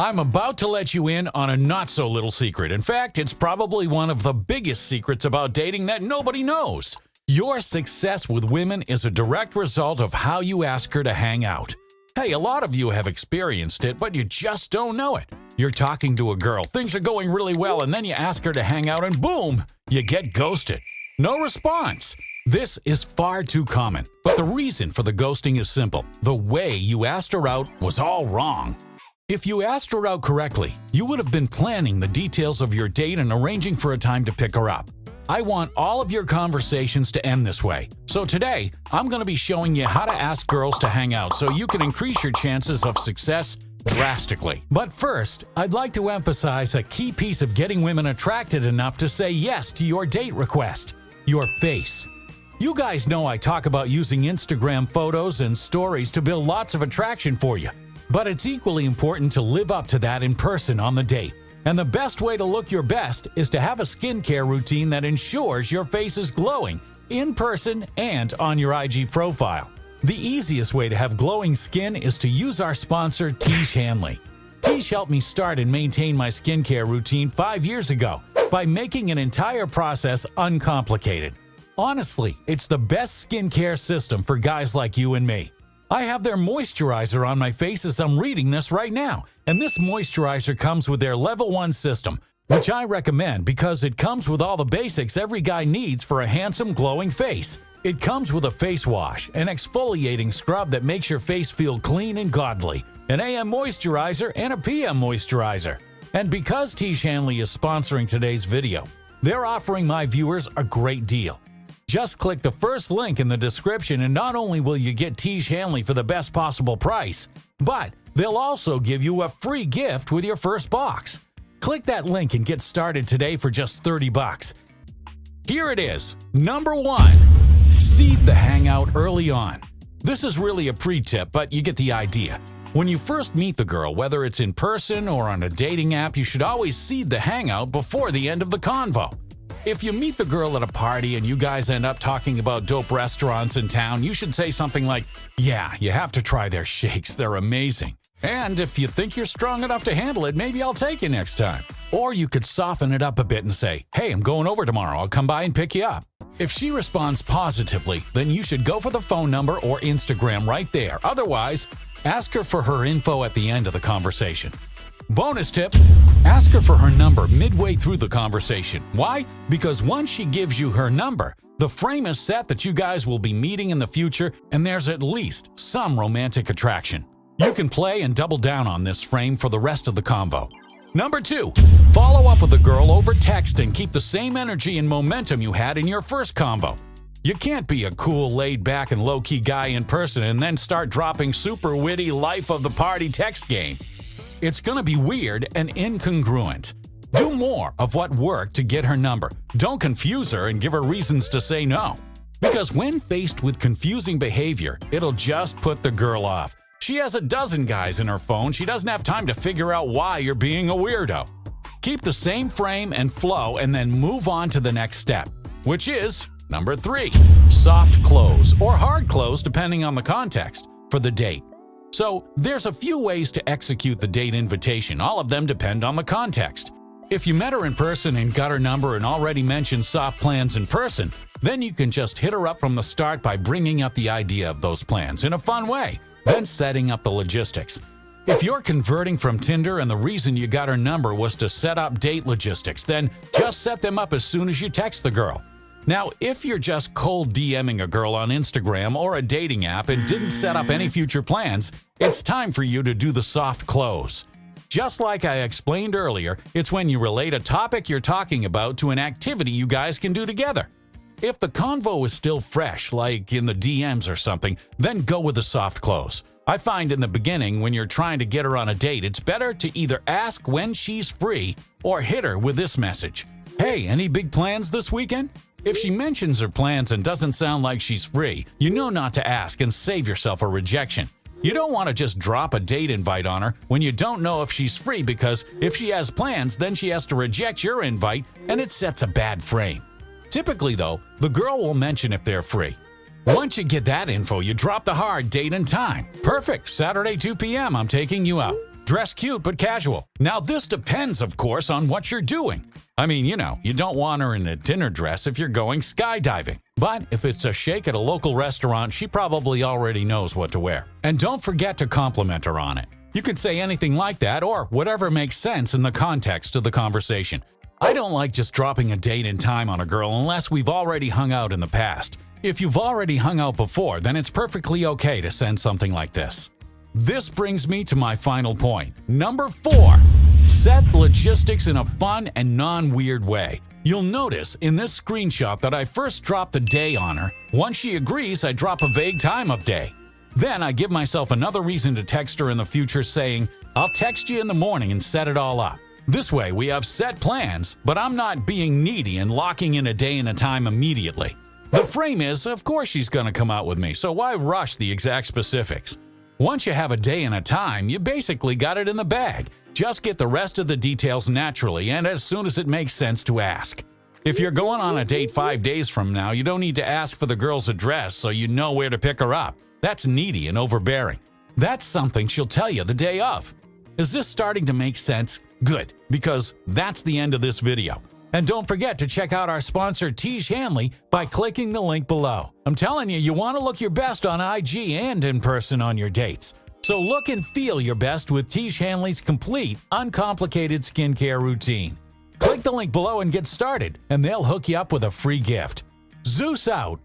I'm about to let you in on a not-so-little secret. In fact, it's probably one of the biggest secrets about dating that nobody knows. Your success with women is a direct result of how you ask her to hang out. Hey, a lot of you have experienced it, but you just don't know it. You're talking to a girl, things are going really well, and then you ask her to hang out and boom, you get ghosted. No response. This is far too common, but the reason for the ghosting is simple. The way you asked her out was all wrong. If you asked her out correctly, you would have been planning the details of your date and arranging for a time to pick her up. I want all of your conversations to end this way. So today, I'm going to be showing you how to ask girls to hang out so you can increase your chances of success drastically. But first, I'd like to emphasize a key piece of getting women attracted enough to say yes to your date request: your face. You guys know I talk about using Instagram photos and stories to build lots of attraction for you. But it's equally important to live up to that in person on the date. And the best way to look your best is to have a skincare routine that ensures your face is glowing in person and on your IG profile. The easiest way to have glowing skin is to use our sponsor, Tiege Hanley. Tiege helped me start and maintain my skincare routine 5 years ago by making an entire process uncomplicated. Honestly, it's the best skincare system for guys like you and me. I have their moisturizer on my face as I'm reading this right now, and this moisturizer comes with their Level 1 system, which I recommend because it comes with all the basics every guy needs for a handsome, glowing face. It comes with a face wash, an exfoliating scrub that makes your face feel clean and godly, an AM moisturizer, and a PM moisturizer. And because Tiege Hanley is sponsoring today's video, they're offering my viewers a great deal. Just click the first link in the description and not only will you get Tiege Hanley for the best possible price, but they'll also give you a free gift with your first box. Click that link and get started today for just $30. Here it is. Number 1. Seed the hangout early on. This is really a pre-tip, but you get the idea. When you first meet the girl, whether it's in person or on a dating app, you should always seed the hangout before the end of the convo. If you meet the girl at a party and you guys end up talking about dope restaurants in town, you should say something like, "Yeah, you have to try their shakes, they're amazing. And if you think you're strong enough to handle it, maybe I'll take you next time." Or you could soften it up a bit and say, "Hey, I'm going over tomorrow, I'll come by and pick you up." If she responds positively, then you should go for the phone number or Instagram right there. Otherwise, ask her for her info at the end of the conversation. Bonus tip, ask her for her number midway through the conversation. Why? Because once she gives you her number, the frame is set that you guys will be meeting in the future and there's at least some romantic attraction. You can play and double down on this frame for the rest of the convo. Number 2, follow up with a girl over text and keep the same energy and momentum you had in your first convo. You can't be a cool, laid-back, and low-key guy in person and then start dropping super witty life-of-the-party text game. It's gonna be weird and incongruent. Do more of what worked to get her number. Don't confuse her and give her reasons to say no. Because when faced with confusing behavior, it'll just put the girl off. She has a dozen guys in her phone. She doesn't have time to figure out why you're being a weirdo. Keep the same frame and flow and then move on to the next step, which is number 3, soft close or hard close depending on the context for the date. So there's a few ways to execute the date invitation. All of them depend on the context. If you met her in person and got her number and already mentioned soft plans in person, then you can just hit her up from the start by bringing up the idea of those plans in a fun way, then setting up the logistics. If you're converting from Tinder and the reason you got her number was to set up date logistics, then just set them up as soon as you text the girl. Now, if you're just cold DMing a girl on Instagram or a dating app and didn't set up any future plans, it's time for you to do the soft close. Just like I explained earlier, it's when you relate a topic you're talking about to an activity you guys can do together. If the convo is still fresh, like in the DMs or something, then go with the soft close. I find in the beginning, when you're trying to get her on a date, it's better to either ask when she's free or hit her with this message: "Hey, any big plans this weekend?" If she mentions her plans and doesn't sound like she's free, you know not to ask and save yourself a rejection. You don't want to just drop a date invite on her when you don't know if she's free, because if she has plans, then she has to reject your invite and it sets a bad frame. Typically though, the girl will mention if they're free. Once you get that info, you drop the hard date and time. Perfect, Saturday 2 p.m. I'm taking you out. Dress cute but casual. Now this depends, of course, on what you're doing. I mean, you don't want her in a dinner dress if you're going skydiving. But if it's a shake at a local restaurant, she probably already knows what to wear. And don't forget to compliment her on it. You can say anything like that or whatever makes sense in the context of the conversation. I don't like just dropping a date and time on a girl unless we've already hung out in the past. If you've already hung out before, then it's perfectly okay to send something like this. This brings me to my final point. Number 4. Set logistics in a fun and non-weird way. You'll notice in this screenshot that I first drop the day on her. Once she agrees, I drop a vague time of day. Then I give myself another reason to text her in the future saying, I'll text you in the morning and set it all up. This way we have set plans, but I'm not being needy and locking in a day and a time immediately. The frame is, of course she's going to come out with me, so why rush the exact specifics? Once you have a day and a time, you basically got it in the bag. Just get the rest of the details naturally and as soon as it makes sense to ask. If you're going on a date 5 days from now, you don't need to ask for the girl's address so you know where to pick her up. That's needy and overbearing. That's something she'll tell you the day of. Is this starting to make sense? Good, because that's the end of this video. And don't forget to check out our sponsor Tiege Hanley by clicking the link below. I'm telling you, you want to look your best on IG and in person on your dates. So look and feel your best with Tiege Hanley's complete, uncomplicated skincare routine. Click the link below and get started, and they'll hook you up with a free gift. Zeus out!